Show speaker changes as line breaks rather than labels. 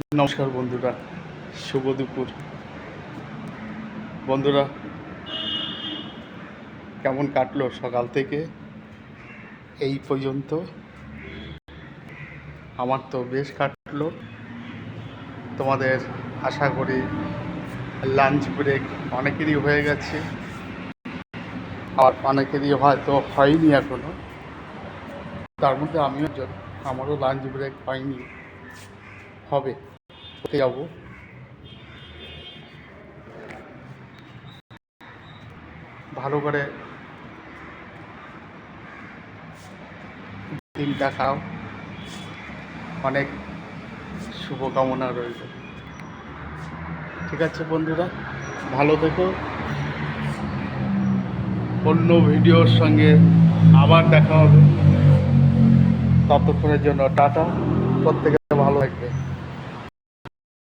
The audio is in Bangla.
নমস্কার বন্ধুরা, শুভ দুপুর। বন্ধুরা, কেমন কাটলো সকাল থেকে এই পর্যন্ত? আমার তো বেশ কাটলো। তোমাদের আশা করি লাঞ্চ ব্রেক অনেকেরই হয়ে গেছে, আর অনেকেরই হয়তো হয়নি এখনো। তার মধ্যে আমিও আমারও লাঞ্চ ব্রেক হয়নি, হবে, হতে যাবো। ভালো করে দিনটা খাও, অনেক শুভকামনা রইল। ঠিক আছে বন্ধুরা, ভালো থেকো। অন্য ভিডিওর সঙ্গে আবার দেখা হবে। ততক্ষণের জন্য টাটা, প্রত্যেকে ভালো থাকবে।